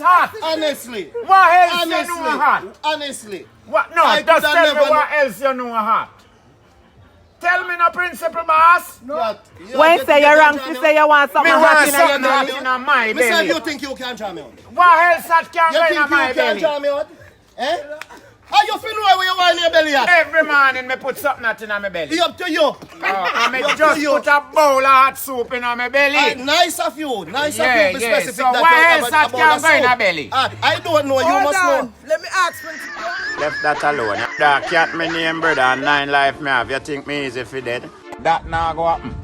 hot? Honestly. What else you know hot? Honestly. What? No, just tell me what else you know hot. Tell me no principle, boss. No. When say you're wrong, you say you want something hot in your belly. In my Me say belly. you think you can draw me out. What else that can You go think in you my can belly? draw me out? Eh? How you feel where you want in your belly at? Every morning me put something hot in my belly. It's up to you. I me just put a bowl of hot soup in my belly. Nice of you. Nice of Yeah, you. Be yeah. specific So that what you else have that about can the go in soup. my belly? I don't know. You must know. Let me ask principal. Left that alone. That cat me name brother and 9 life me have. You think me easy for dead? That now go happen.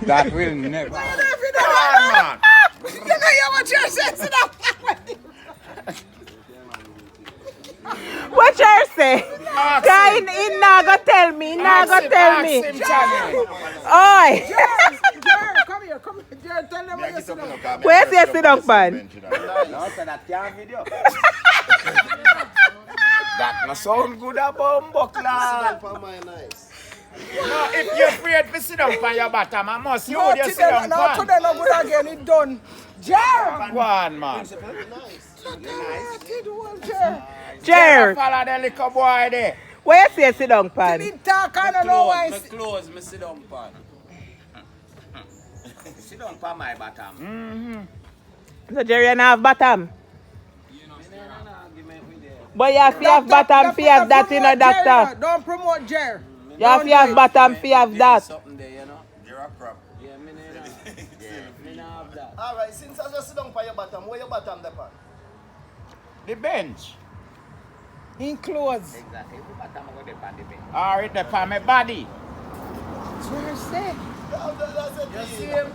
That will never. Man. You know you want your sense of that. What you say? Guy, he not go tell me. He not go tell me. Oi. Jerry, come here. Jerry, tell them what you sit down. Where's your sit down pan? No, so that can't video. That no sound good about buckler. Nice. No, if you're afraid to sit down on your bottom, I must hold your sit down No, pan. today no good again. It's done. Jerry. Go on, man. Jerry, Follow the little boy there. where's your sit down pan? Didn't talk, I don't know why. Close, me sit down pan. Sit down pan my bottom. So Jerry, you don't have bottom. But you have to have bottom for have that in a doctor. Don't promote Jerry. You have to have bottom for have that. Something there, you know. You're a crop. Yeah, me not have that. Alright, since I just sit down for your bottom, where your bottom the pan? The bench. In clothes. Exactly. The bottom go there on the bench. Or it upon my body. Jerry said. You see him?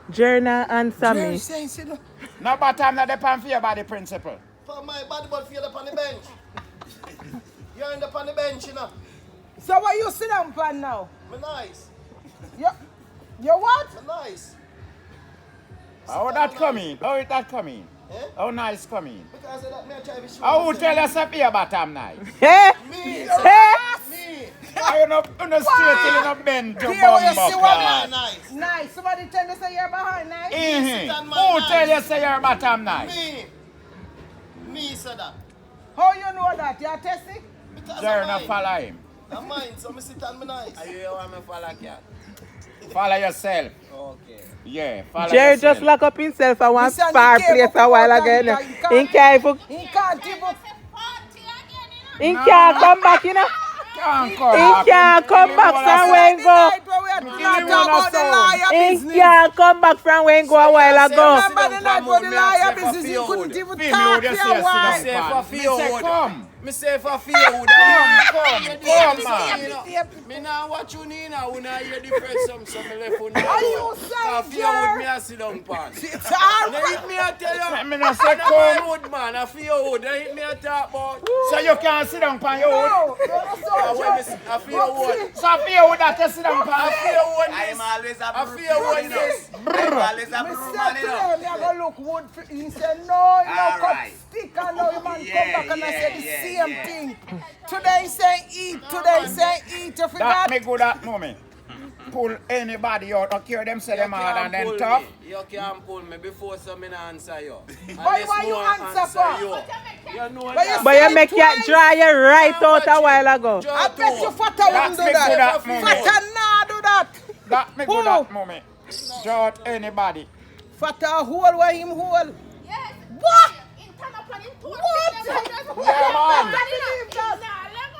Jerry not answer Jerry me. saying, sit down. No bottom not upon for your body principle. For my body, but for you up on the bench. You're in the on the bench, you know. So what you sit down for now? Me nice. You what? Me nice. How that coming? How is that coming? Eh? How nice coming? Because of that, me I try to show How you would tell us up your bottom nice? Hey, Me. hey. Me. Are you not straight till you not bend to Here where you see what bumbo? Nice. Nice. Somebody tell you say you're behind, nice. Mm-hmm. Who tell you say your bottom nice? Me. Me said that. How you know that? You're testing? Because Jerry of not mine. follow him. I'm mine, so me sit on me nice. Are you want me follow cat? Follow yourself. Okay. Yeah, follow Jerry yourself. just lock up himself at one Listen, far he can't place go a while out ago. and He can't even. He can't even. He can't come back, you know. Can't come He back. can't come back from where he go. Not about the liar He business. can't come back from where he go a while ago. Remember the night where the liar business, he couldn't even Feel me, talk would you for say a while. sit down, for pan? Me fear say would. come. Me say for fear would. Come, man. Me now watch you Nina, when I hear the press some left on Are you saying, fear would Jerry? me a sit down pan. It's all Now right. if me a tell you, Me not say I come. know wood man, I fear wood. Now if me a talk about, So you can't sit down on your wood. No, I fear wood. So I feel wood that you sit down I on. fear wood. I'm always a I fear wood this. I'm always a Me brutal said man, to you know. him, you go look wood. He said, no, you All cut right. stick. And now the man come Yeah, back and I yeah, said the yeah, same yeah. thing. Today he say eat, today he say eat. You That forgot? me good at moment. Pull anybody out, don't care them say them hard and then tough. You can't pull me before some in answer you. why you answer for? You know But you that. But you say make twice. you dry you right out a while ago. I bet you Fata won't do me that. good at moment. Fata nah do that. That me good at moment. Draw out anybody. Fata hole where him hole. Yes. What? What? Yeah, man.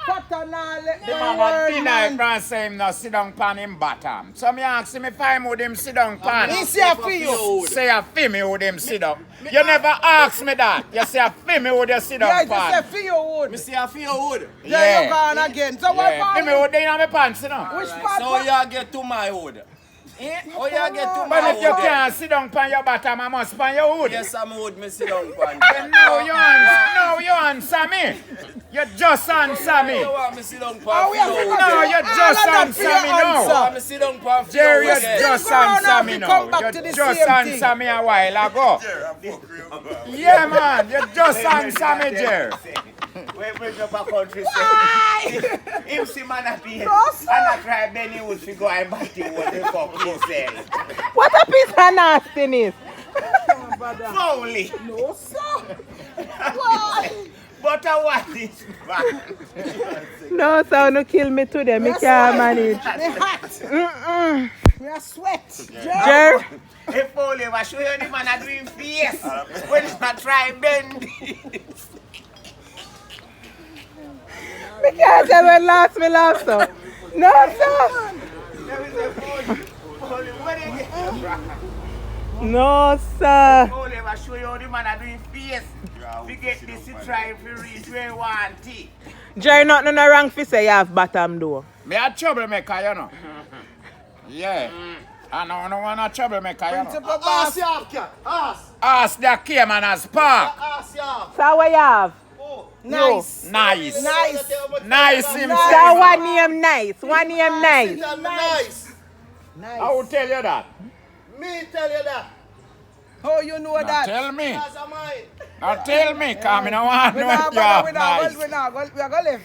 Fata nah let The my man word, a deny man. France say him no sit down pan him bottom. So me ask him if I'm with him sit down pan. He say I feel you. Say a feel me with him sit down. You never ask me that. You say a feel me with you sit Yeah, down you just say pan. feel you wood. Me say I fear wood. There you gone again. So what Yeah. Feel me part? with you in my pants, you know. Which Right, part? so you get to my wood. Oh, you get to But my if you wood. can't sit down pan your bottom, I must pan your wood. Yes, I'm wood, me sit down pan. Then now you answer me. You just answer me. You want me sit down pan? Oh, we have to fear wood. No, you just answer me You now. want me sit down pan? fear Jerry, you wood, yes. just go on answer and me we now. come back to You the just same answer thing. me a while ago. Yeah, man, you just answer me, Jerry. We bring up a country say, him see man a beat, and I try Benny Wood to go and back the wood, the fuck himself. What a piece of nastiness. Foley. No, sir. But I want this man. No, sir, no kill me today. Me can't manage. Me hot. Me a sweat. Jer, Hey, Foley, I show you the man a doing face. When I try bend. me can't say when last me laugh, so. No, sir. Foley, what do you get? No, sir. Foley, I show you the man a doing face. We get this to try to reach where you want it. Jer, nothing no wrong for say you have bottom door. Me a troublemaker, you know. Yeah. I don't want a troublemaker, you know. Principal boss. Ask you have, cat. Ask. Ask the Cayman as park. Ask you have. So what you have? Oh. Nice. Nice. Nice. Nice So himself. one name nice. One name nice. Tell me nice. Nice. I will tell you that. Me tell you that. How you know Now that? tell me. That's a mine. Now tell me, cause I don't want We to know not if you have nice. we are going left.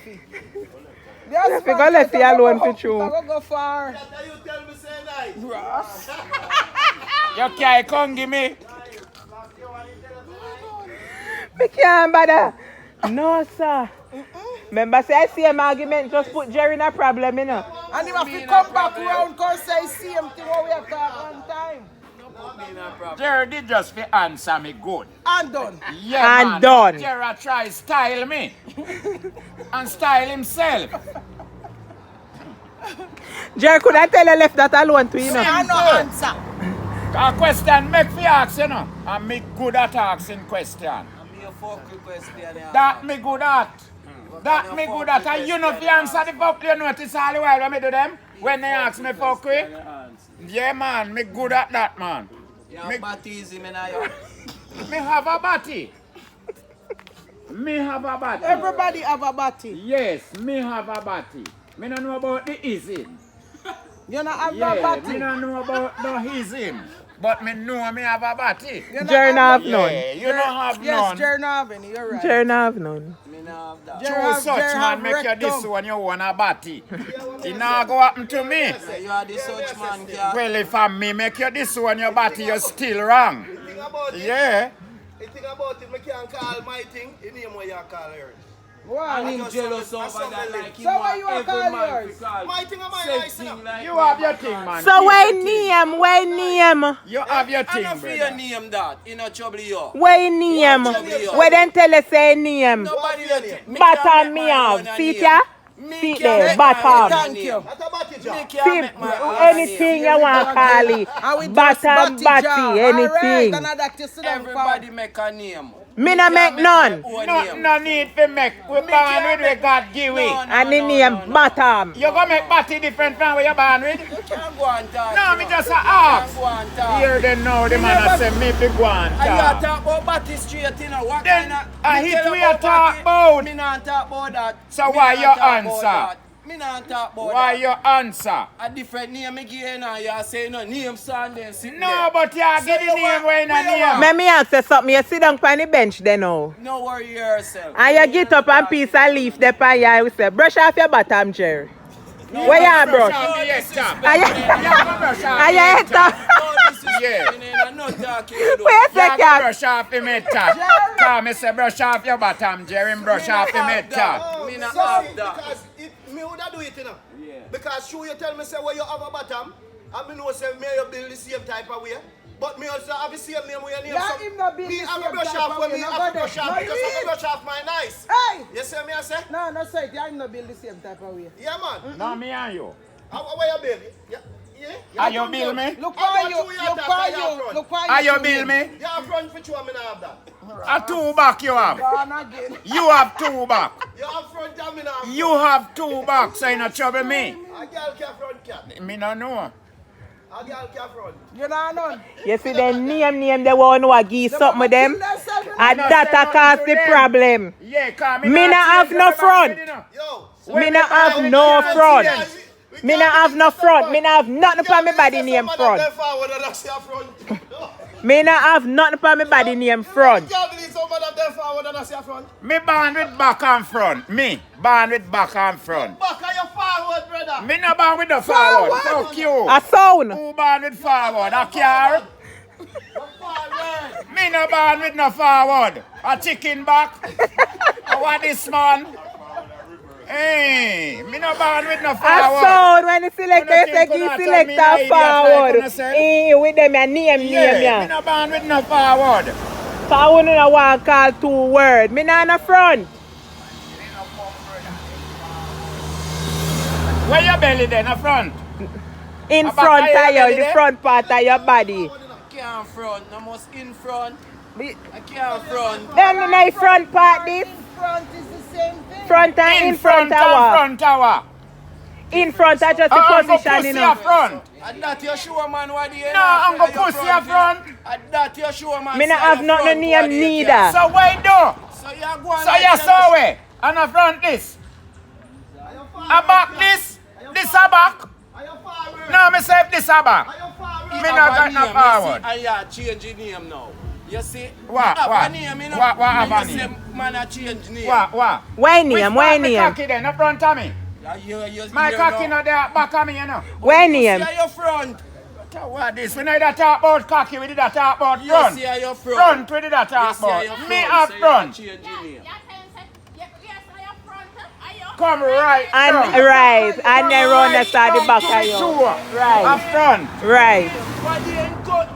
Lefty, go lefty alone for true. We go far. That you tell me say nice. You can't come give me. Me can't bother. No, sir. Remember, say I see him argument, just put Jerry in a problem, you know. And if we come back round, cause say same thing what we have talked one time. Jerry did just fi answer me good. And done. Yeah, And man. done. Jerry try style me. And style himself. Jerry, could I tell you left that alone to you, know? And no answer. A question make fi ask, you know. And me good at asking question. That me good at. That me good at. And you know fi answer the fuck you notice all the while when me do them. When they ask me fuck with. Yeah man, me good at that man. Me have a batty. Me have a batty. Everybody have a body. Yes, me have a batty. Me don't know about the easy. You not have Yeah, no body. me don't know about the easy. But me know me have a batty. You not Jerry have not have Yeah, none. you don't have Yes, none. Jerry not have any. You're right. Jerry not have none. True such man make you this one you want a batty. It not go happen to me. You are the such man, Well, if I me make you this one your batty, you're still wrong. The thing about it, Yeah. the thing about it, me can't call my thing, the name what you call her. Why? And him jealous over that like So why you are calling yours? My thing and my same nice, you know. thing like You have your thing, man. So why name? Why name? You have your I thing, don't fear brother. name that. You know trouble you. Why name? Why then tell us say name? Nobody Bottom me have. See it ya? See it there, bottom. Thank you. That's a batty job. See, anything you want call it. And we just Bottom, batty batty, Alright, anything. then that you sit down Everybody make a name. Me no make none. No need to make. We born with we God give we. And the name bottom. You gonna make batty different from where you born with? You can't go and talk. No, me you. just a You ask. can't go and talk. Here they know the man a say me be go and And you talk. talk about Batty Street, you know, what Then, kind of... I me hit tell we about a talk Batty, about. Me not talk about that. So Me why not you talk about answer? that. Me not talk about Why that. you answer? A different name me give you now, you say no name son then sit No, there. but you So get the you name want- where in a where you name. Let me answer something. You sit down on the bench there now. No worry yourself. And you get up and piece of leaf there by you say, brush off your bottom, Jerry. Where you are, brush? Brush off the head top. Are you- You have to brush off Are you the head head top. No, Yeah. I'm not talking you Where you You have say, to cat? brush off the head top. Come, me say brush off your bottom, Jerry, and brush off the head top. Me not So, have that. because me would do it, you know. Because sure you tell me say where you have a bottom, and me know say me you build the same type of way. But me also have the same name where you name. Yeah, So him not build me the have a same brush type off of when way, me no have go to brush there. off No, because you I brush off my nice. Hey! You see me I say? No, no, say it. I'm not build the same type of way. Yeah man. No, me and you. Where you build? Yeah. Yeah. Are you bill me? Look I why got you, 2 years look that why I have you, run. look why Are you do bill it. me? Yeah, front for sure, I mean I have that. A two back you have. Gone again. You have two back. You have front, I mean I have You have two back, so you not trouble me. a girl can front cat. Me no know. A girl can front. You know none. You see them name they want to give something with them. And that a cause the problem. Yeah, come Me not have no front. Yo. Me not have no front. Me not have no front. Me not have nothing for me body name front. Me not have nothing for me body name front. Me born with back and front. Me born with back and front. Back on your forward, brother. Me not born with the forward. Fuck you. A sound. Who born with forward? A car? Forward. Me no born with no forward. A chicken back. What this man? Hey, me no born with no I forward. saw when the selector say he select a forward. With them a name, Me no born with no forward. So we don't want to call 2 words. Me not in the front. Where your belly then, a front? In A front back of your of you, belly the there? front part of your body. I can't front, I must in front. Be- I can't front. Then in the front part this. Front is the same thing. Front and in front of of front tower. In front of just the I'm go position, pussy you a know. front. And that you show man what the No, I'm go pussy a front. And that you show man. Me not say have you nothing front name what the neither. So why do? So you go and So you saw it. And a front this. A back this. This a back. No, me say if this a back. Me not got no forward. And you change the name now. You see? What? Have What? a name, you know? What have a And you name? say man a change name. What? Why Which name? part Why me name? cocky then? The front of me. You My you cocky know. not there back of me, you know. Why You name? see your front. What this? We neither talk about cocky, we did that talk about You front. see your front. Front, we did that You talk see your about. front. Me up So you front. change your name. Come right And front. right. And then round the side the back of you. Sure. Right. Up front. Right. What the end cut?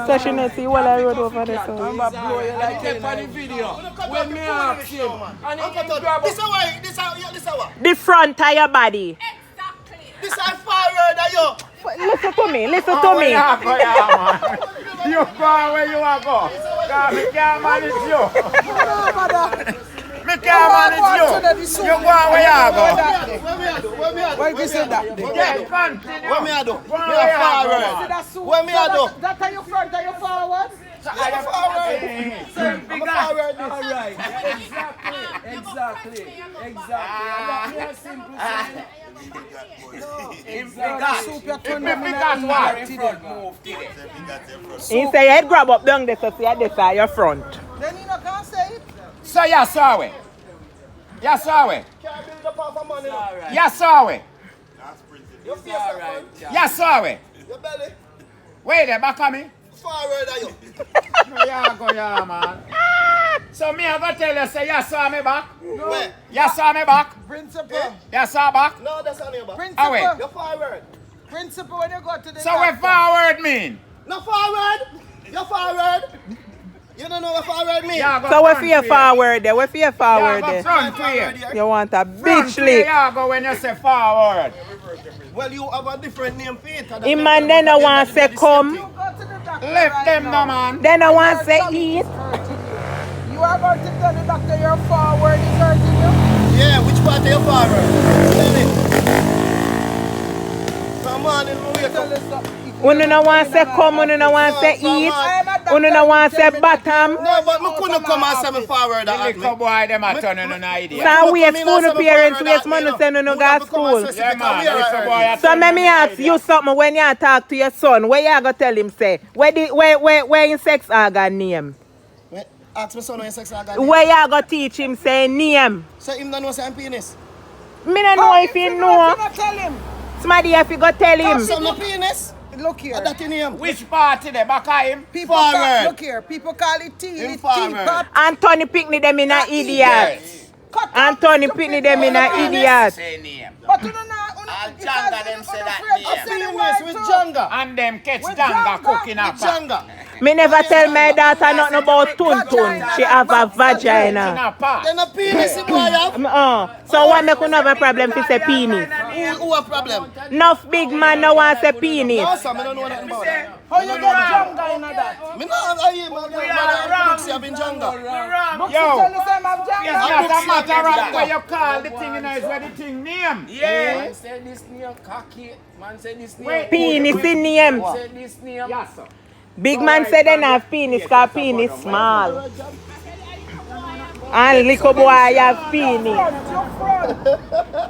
So she not see what I wrote over there. So. I'm a blow you like that for the video. When me ask him. And he grab This up. is why, this is what? The front of your body. Exactly. This is forward of you. Listen to me. Listen Oh, to me. yeah, go, yeah, man. You go where you are go. God, me can't manage you. Me can't manage you. You go where you go. Where me Why you say that? Yeah, continue. Where me a do? Go Me where a you go, forward. man. That's so- Where me a do? That are your front, are you forward? I'm a forward. Big I'm a guy. forward. All right. Exactly. Exactly. And simple saying. He say head grab up down there so see at this side your front. Then you not can say it. So you saw it. You saw it. Can't build up off of money. All right. You saw it. Your face All up, right. man. You saw it. Your belly. Wait there, back of me. Forward of you. No, yeah, go, yeah, man. So me, I go tell you, say, you saw me back. Where? You saw me back. Principal. You saw back. No, that's not your back. Ah, wait. You're Principal. forward. Principal when you go to the So what doctor. forward mean? No forward. You're forward. You don't know what forward mean? You go So what for front your way. forward there? What for your You forward go there? front way. here. You want a Front bitch way, lick. you go when you say forward. Well, you have a different name for it. Him man then I want say come. You go to the doctor Left right them now. no man. Then I want Your say tummy eat. is hurting you. You are about to tell the doctor your forward is hurting you. Yeah, which part of your forward? Tell me. Come on, in the Tell way. us something. Uno no want say come, uno no want say eat. Uno no want say bottom. No, but me couldn't come and say me forward The at little me. boy, them a turning on idea. So we school no parents waste money say no go school. Yeah, man, the little boy a So turning let on me ask you idea. something when you talk to your son. Where you go tell him say? Where in sex organ name? Ask me son when sex organ. Where you go teach him say name? Say him don't know say I'm penis. Me no know if he know. You not tell him. Somebody have to go tell him. Some no penis. Look here. That in him. Which party there? Back of him? People Forward. call, look here. People call it tea. In It's forward. teapot. Anthony Pickney them in a idiot. Yes. Cut Anthony out, Pickney stupid them in a boy. idiot. Say name. But you know, Janga them say that Penis with Janga. And them catch With Danga Danga. cooking up. Janga. Me never tell my daughter nothing about tuntun. She have a vagina. Then a penis in boy have. So why make you have a problem if say penis? Who a problem? Enough big man no want say penis. No, sir, I don't know nothing about that. How you get Janga in that? Me no have a man say I've been Janga. Books Yo. tell the same of Janga. It's not a matter of where you call the thing, you know, it's where the thing name. Man say this name cocky. Man say this name. Wait. Penis in name. Man say this name. Yes, sir. Big man say they have penis cause penis small. And little boy have penis. Me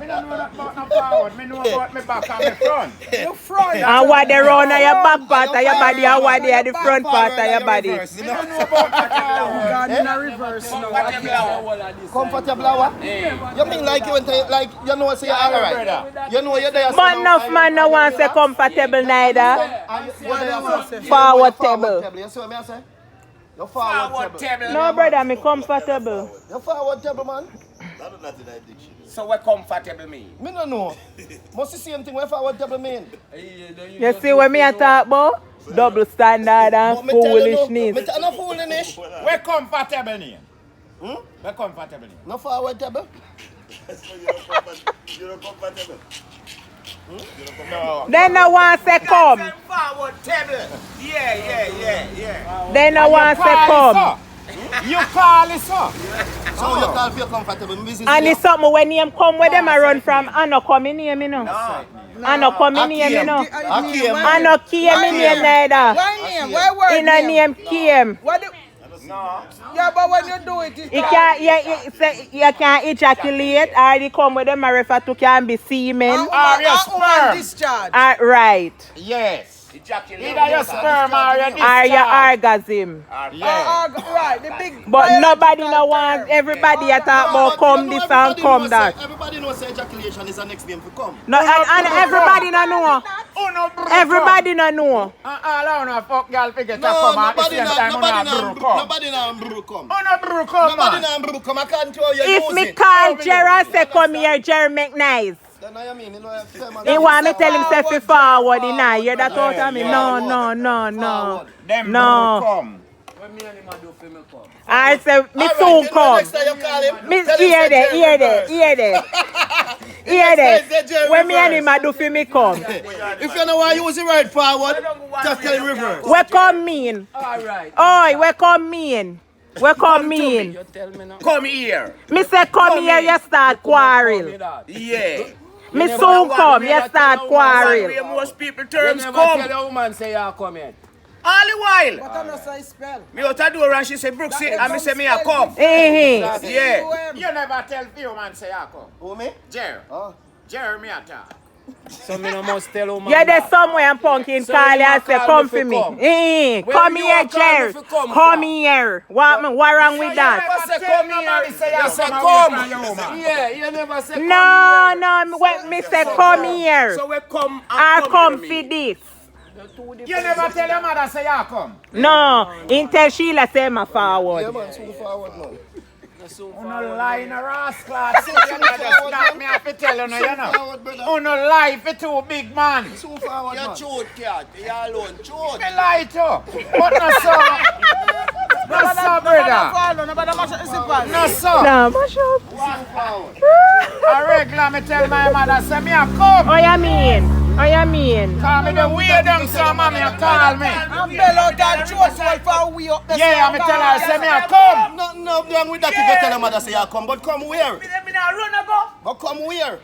don't know that about no forward. Me know about me back and me front. You front. And what they run on your back part of your body and what they are the front part of your body. Me don't know about no forward. Gone in a reverse now. Comfortable hour? You mean like you went like you know say you're alright? You know you're there. But enough man no want say comfortable neither. Forward table. You see what I say? You're forward table. No, brother, me comfortable. You're forward table, man. So what comfortable mean? Me no know. Must the same thing what forward table mean. You see what me a talk about? Double standard and foolishness. Me tell no foolishness. Where comfortable name? Where comfortable name? No forward table. You're comfortable. No. Then no one say come. Forward table. Yeah. Then no one say come. You call it so. So you can't feel comfortable. And it's something when him come where them a run from. I no come in here, me no. I no come in here, me no. I no came in here neither. Why name? Why word In a name came. What do... No. Yeah, but when you do it, You can't ejaculate or you come with them a refer to can be semen. discharge. Right. Yes. Ejaculate. Either your sperm or your Or discharge. your orgasm. Yeah. Right, the big... But nobody no want everybody a talk about come this and come that. Everybody knows ejaculation is the next name for come. No, and everybody no know. Everybody no know. All I wanna fuck girl figure to come at the same time. Nobody na brew come. No brew come, Nobody man. na brew come. I can't tell you. If me call Jerry and say come here, Jerry make nice. Then I mean, you know, He want me tell him say fi forward, he nah hear that out of me. No. Them No. brew come. What me and him a do for me come? I say me soon come. Next time you call him, Me tell him hear say there, Jerry hear there, reverse. hear there. Hear there. When me and him a do fi me come. If you know why you use the right forward, just tell him reverse. What come mean? Alright. Oi, what come mean? What come mean? You tell me now. Come here. Me say come here, you start quarrel. Yeah. Me soon come, you start quarrel. Where most people You terms never come. tell a woman say you come in. All the while. What am I say spell? Me out a door and she say Brooksy and me say me a come. Eh. Yeah. You never tell few man say I come. Who me? Jerry. Oh. Jerry me attack. So me no must tell woman. You're there somewhere and pumpkin So call you you and say call come me for for me. come. Come Where here, you are calling Jerry. me for come Come for? here. What wrong with that? You never say come here. You say come. Yeah, you never say come No, what me say come here. So we come I and come here for me. this. You never tell your mother say I come. No, until Sheila say my forward. Yeah, man, so forward now. No lie in a rascal. See, you know, just not me have to tell you, you know. Oh, no lie for two big man. So forward, man. Chute, cat. You alone. Chute. Me lie too. But no so. No so, brother. No so. No, mash up. A regular me tell my mother say me a come. What you mean? What you mean? Call me the way them so mommy a call me. I'm bell out that choice one for we up the Yeah, me tell her say me a come. Nothing wrong with that if you tell your mother say you come, but come where? Me not run a go. But come where?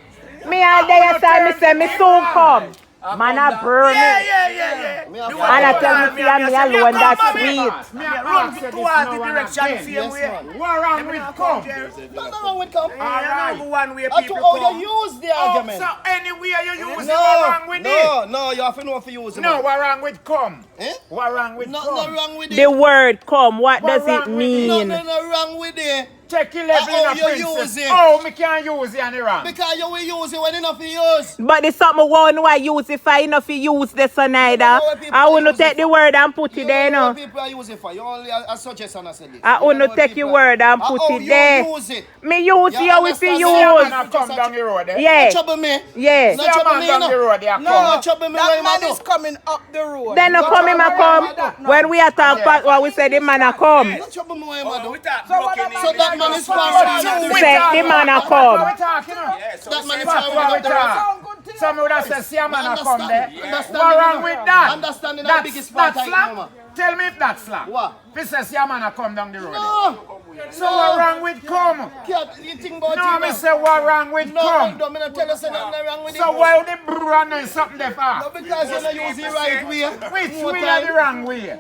Me all day say me say me soon come. Man a burn me. Yeah. Me have And I tell me see me alone that's sweet. Me a Run ask you this towards the now and direction again. same Yes, way. man. What wrong with come? Nothing wrong with come. Alright. Number one way I people told come. you use the Oh, argument. so anywhere you use it, what wrong with it? No, you have to know if you use it. No, man. what wrong with come? Eh? What wrong with Nothing come? wrong with it. The word come, what What does wrong it with mean? Nothing wrong with it. Check 11 Oh, in you a use princess. it. Oh, me can't use it and it wrong. Because you will use it when enough you use. But it's something one who I use if I enough to use this one either. I want to take the word and put it there You know now. what people are using for. You only a suggestion I said this. I want to take your word and put it there. You use it. Me use You you if you understand? See a use. man a come down the road there. Yeah, Trouble me. yeah. See a man down the road there No, come. trouble me. That man is coming up the road. Then no come him a come. When we attack back, what we say the man a come. No trouble me. What Oh, you we do? talk So what broken about So English. that man is What sponsoring. Say the man a What come. we talking about? Yeah, so That we man say is What sponsoring. we talking? Some would have said, see a man a come there. Understand. What wrong with that? Understanding the That's biggest part I slap. know. Tell me if that's slap. What? If say, see a man a come down the road. No. So what wrong with come? Cat, you think about No, it, me man. say what wrong with No, come? no, me not tell you say nothing wrong with it. So why would the brew know something there No, for? because you don't use the right way. Which More way time. are the wrong way?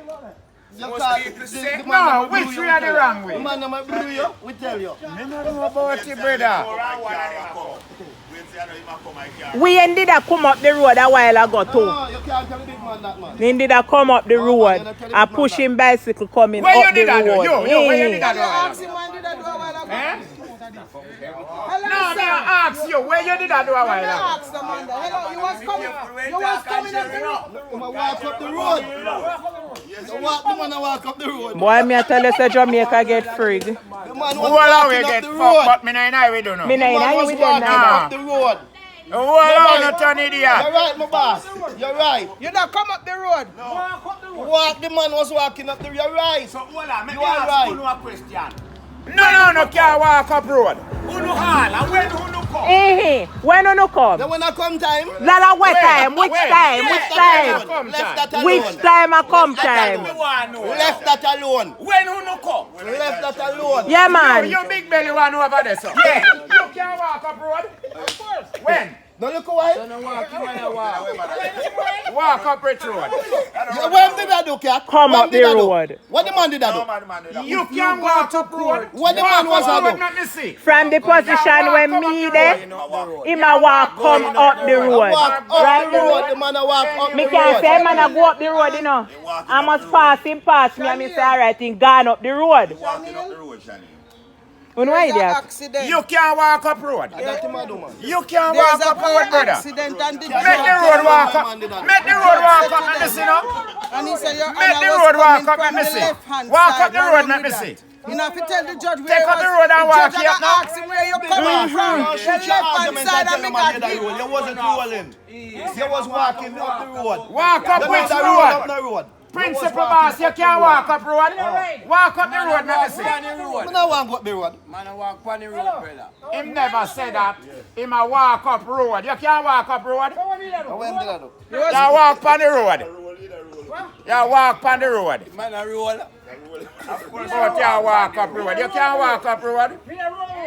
You Most can't- people the say- man No, that which blew you, way we are the tell wrong you. way? The man that blew you, we tell you. Me not know about it, brother. We ended up come up the road a while ago too. No, you can't tell the big man that, man. We ended up come up the road and pushing bicycle coming Where up you did the that? road. Yo, where you did that? Ask him when did I do a while ago? Eh? No, me ask you, where you did that do a while ago? Ask the man that. Hello, you was coming up the road. You walk up the road. You walk the man and walk up the road. Boy, me I tell you, say Jamaica get frig. The man Who was allow we walking up get the fucked, road. but me no in we don't know. Me The nah man in was with walking them up now. the road. Who allow no turn idiot? You're right, my boss. You're right. You don't come up the road. Walk, the man was walking up the road. You're right. So hold on, make You me are ask right. you a question. No, can't walk up road. Who no hall and when who no come? When you no come? Then when I come time, Lala, what time? Which When? time? Which time? Come left time. that alone. Which time I come Me time? want know. Left that alone. When who no come? Left that alone. Yeah, man. You big belly one over there, sir. Yeah. You can't walk up road. Of course. When? No look away. Walk up Rich Road. When did I do, cat? Come When up did the I do? road. What the man did I do? You can't walk up road. What the man was Walk up I road, do? let me see. From the position when me there, him a walk come up the road. Walk up Right the road. The man I walk up Me the can't road. say man I go up the road, you know. I must pass him past me and me say alright, him gone up the road. Walking up the road, Shani. You know There's an idea? accident. You can't walk up road. That's the man do, man. You can't There's walk a up road, car brother. accident and the Make the road walk up. Make the road walk up, let me see now. And he said your Make the Anna road was walk coming up, let from me the see. left-hand Walk side. up the What road, wrong let me with see. that? You know, if you tell the judge where Take he up the was, road and walk the here judge now. asked him where you coming from. The left-hand side and me got hit. You wasn't rolling. You was walking up the road. Walk up You which know the road up road? the road. Principal boss, you can't walk up road. Walk up the road, let me see. I don't want to go up the road. Man, I walk on the road, brother. Him never said that. Him a walk up road. You can't walk up road. When did I do? You walk on the road. You walk on the road. Man, I roll. But you walk up road. You can't walk up road.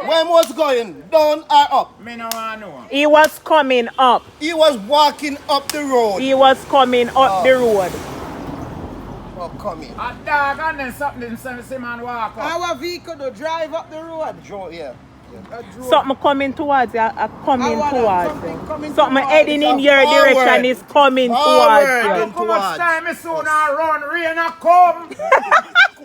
When was going? Down or up? Me no want know. He was coming up. He was walking up the road. He was coming up the road. Oh, come here. A dog and then something say man walk up. Our vehicle to drive up the road. Joe, yeah. Something coming towards you, coming towards something you. coming Something towards heading in your Forward. direction is coming Forward. towards you. How much time is soon I run? Rain a come.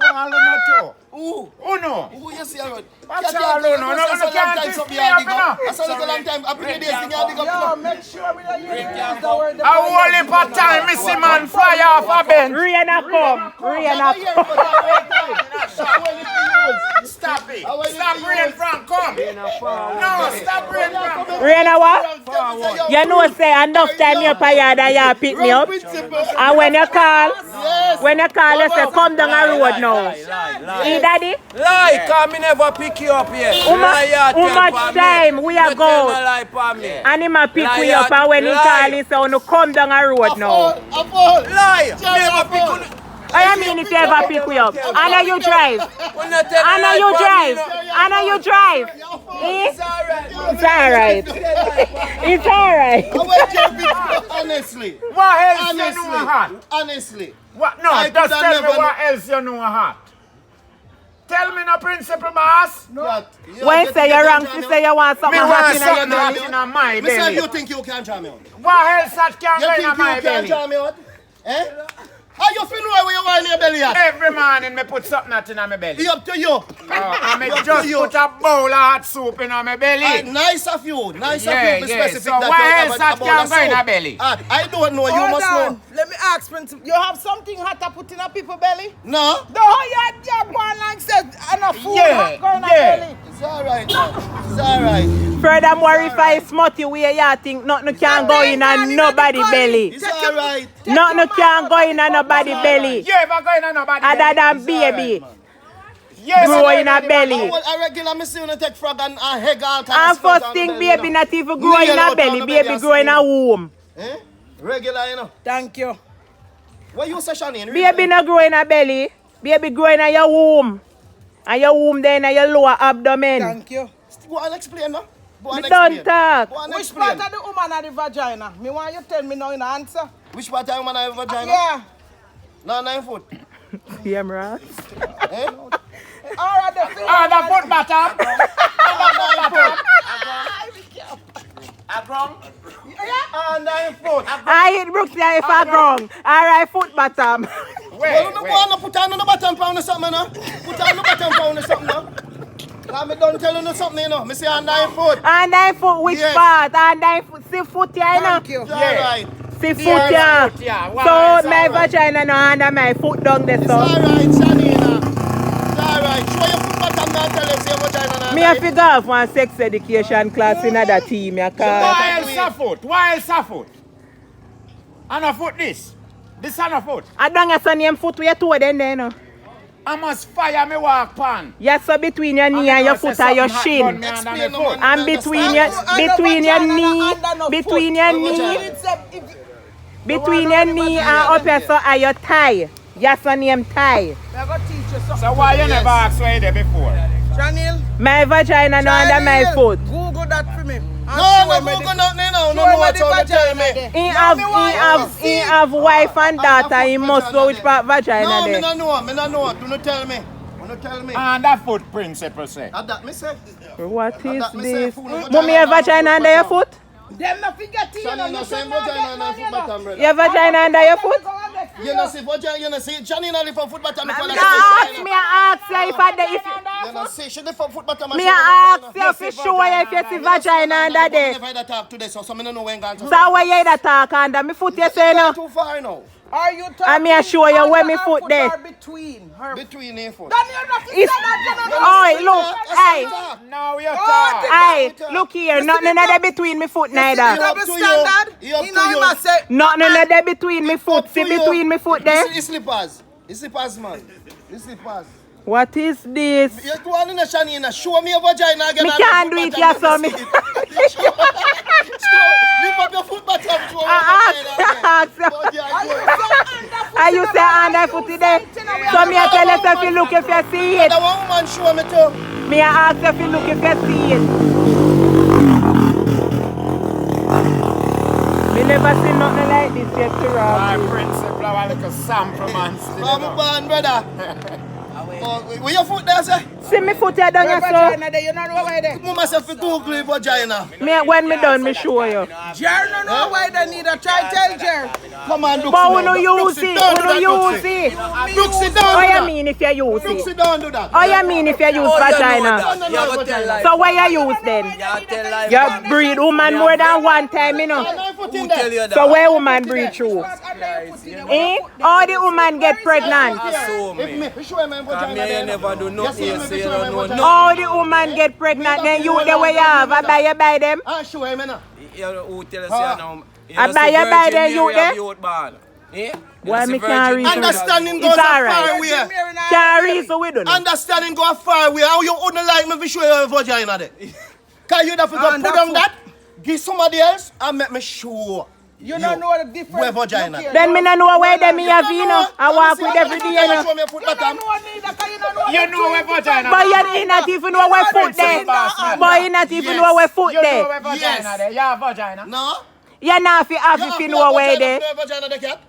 All no too. Ooh. Who know? Who you see around? What's all no? No, no, can't teach me up, you know. That's a long time. Up in the days, thing you dig Yo, up. make sure we don't use the word. A whole heap of time, me see man fly off a bench. Rain a come. Rain a come. Stop it. Stop rain from come. No, stop rain from come. Rain a what? You know say enough time you pay yard and you pick me up. And when you call, you say come down the road now. Hey daddy, Lie, cause me never pick you up yet. how much time we are go? go? Lie for me. And him a pick me up and when he call he say you come down the road now. Lie, me never pick you. I mean if you ever pick me up. Anna you drive. Anna you drive. Anna you drive. Eh? It's alright. It's alright. Honestly. What else you know hot? Honestly. What? No, I just coulda tell me never what else you know hot. Tell me no principal boss. When say you're wrong, she say you want Me something want hot in your something belly. hot in my Me say belly. you think you can draw me out? What else that can You go think in my you can belly? draw me out? Eh? How you feel where you want in your belly at? Every morning me put something hot in my belly. Be up to you. I me Up to just you. put a bowl of hot soup in my belly. Nice of you. Nice Yeah, of you. Be yeah. specific So that what you else have that about can the go in soup. a belly? I don't know. You Hold must on. know. Let me ask, Principal. You have something hot to put in a people belly? No. No, you're going like said, and a food Yeah, hot going yeah. belly. It's alright. It's alright. Furthermore, if I smutty where you think nothing can go in and nobody belly. It's alright. Nothing can go in and nobody belly. You ever go in a nobody Other belly? than baby. Yes, Grow I in a belly. I regular me see you take frog and egg all kind And of stuff first on thing, the belly, baby not even grow in Nail a out on belly. the Baby belly, grow in a womb. Eh? Regular, you know. Thank you. What you say, Shani? Baby not grow in a belly. Baby grow in a your womb. And your womb then in your lower abdomen. Thank you. Go and explain, no? Go and Me don't explain. talk. Go and Which explain. part of the woman are the vagina? Me want you tell me now in the answer. Which part of the woman have a vagina? Yeah. No, 9 foot. Yeah, right. Eh? All right, the female. Oh, the foot bottom. Ah, 9 foot. I hit Brooks here if I wrong. Alright, foot bottom. Well, no, go on, put on the bottom pound or something, no? Put on the bottom pound or something, no? Me don't tell you something, you know. Me say under your foot. Under your foot, which Yes. part? Under your foot, see foot here, you know? Thank you. It's alright. See foot here. So my vagina no under my foot down there, It's so. alright, Shanina. It's alright. Show your foot bottom now, tell you say your vagina now. Me have to go off one sex education class in another team, you call. Why else a foot? Why else a foot? And a foot this. This and a foot. I don't have some foot where you two then there, no? I must fire me walk pan. Yes, so between your knee and your foot and your shin. Explain no man. And between your knee, between your knee and up here so are your thigh. Yes, your name thigh. I'm going to teach you something. So why you never asked where you there before? Chanel. My vagina no under my foot. Google that for me. No, Google nothing now. No, what you tell me. He have wife and daughter. He must know which part vagina No, me there. no know. Me no know. Do not tell me. Do not tell me. And that foot principle say. That me say. What is that me say this? fool no Mommy, your vagina under your foot? Them not forget to you know. Shani You no should same not vagina get and none, foot you know. bottom, brother. Your vagina under your foot? You know see vagina. You know see Shani no live for foot bottom. Me ask you if I if You know see she live for foot bottom. me ask you if you show you if you see vagina under there. Never had talk today, so me no know when gone to. So where you that talk under me foot you say no? Too far now. Are you talking? I me assure you where me foot there. Or between her. Between her foot. Daniel, not It's oh look, hey, Now you talk. hey, look here, nothing in there between me foot neither. double to you. standard. He up You to know, you. you must say. Nothing in there between me foot. See Up to you. between me foot there. It's slippers. It's slippers, man. It's slippers. What is this? You go on in the Shanina. Show me your vagina again. Me can't do it here, so me. Lift up your foot bottom. Show me your I vagina again. And you say under foot there. So me I tell you if you look if you see it. The one woman show me too. Me I ask if you look if you see it. Me never see nothing like this yet to My rob. principle I like a sample man still. I'm a band, brother. Where your foot there, sir? See me foot here down Her here, so. vagina there, you don't know why they. Mama said for Google vagina. Me when me done, me show you. Jer don't know why they need a try tell Jer. Come on, Brooksy. But we no use it. We no use it. Brooksy, don't What do you that. mean if you use Brooksy, it? don't do that. What you mean if you use vagina? No, no, no, So what you use then? You breed woman more than one time, you know. Who tell you So where woman breed through? Eh? All the woman get pregnant. If me, show him my vagina there. never do You see me, show him my vagina. All the woman get pregnant, then you the way you have. I buy them. Ah, show him now. Who tell us now? I buy you buy them, you there? Why me can't reason? Understanding It's goes a alright. far way. Can't reason with them. Understanding go a far way. How you wouldn't like me to show you a vagina there? Can you have to go put on that, give somebody else, and make me show You don't know the difference. where vagina. Look here, Then me no know where them me have, you know. I walk with every day, you know. Show me your foot You don't bottom. know neither, 'cause you don't know You the know where difference. vagina. But you not even know where foot there. But you not even know where foot You know there. where vagina Yes. there. You have vagina. No? You not if you know where there. Vagina there, cat?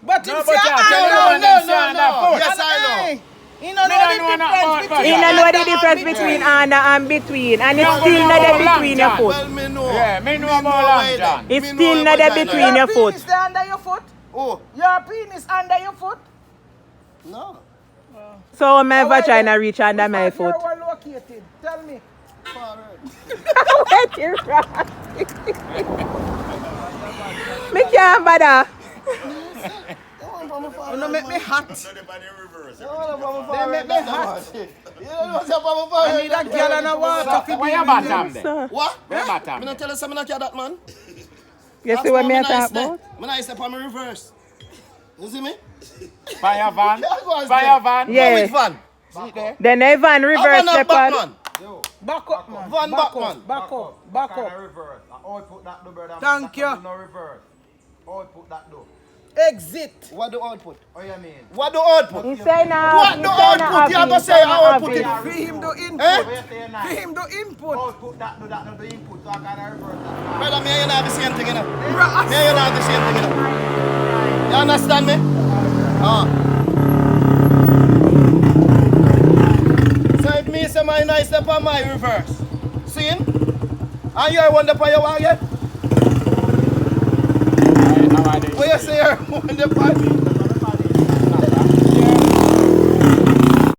But No, it's but your you eye. tell me No, when no, them no, say under no. foot. Yes, I know. You don't Me know don't the know nothing difference about between. You vagina. don't know the difference between under and between. And it's No, still we not know there long between your time. foot. Well, me know. Yeah, me know about where long they- John. It's me know still where not there vagina between is. your foot. Penis there under your foot? Oh, Your penis under your foot? no. So my vagina reach under my foot. Where we're located? Tell me. Wait, you're right. Me can't bother. You don't make me hot. They make me hot. I I need a girl and a water. So, where your bottom there? What? Where your bottom? Me not tell you something like that, man. You see what me talk about? Me not step on me reverse. You see me? By your van? Yeah, go on, By step. your van? Yeah. Which van? See there? Then Evan reverse Van step back, on. man. Back up, man. Van back, man. Back up. Back up. Thank you. Exit. What do output? What you mean? What do output? He say now. What do output? You have to say output it. For him do input. Eh? For him do input. Output that, do that, no, the input, so I can reverse that. Brother, me and you not the same thing, you know. Me and you not the same thing, you know. You understand me? So if me say my nice step on my reverse. See him? And you wonder for your one yet? What you say here? Wonder for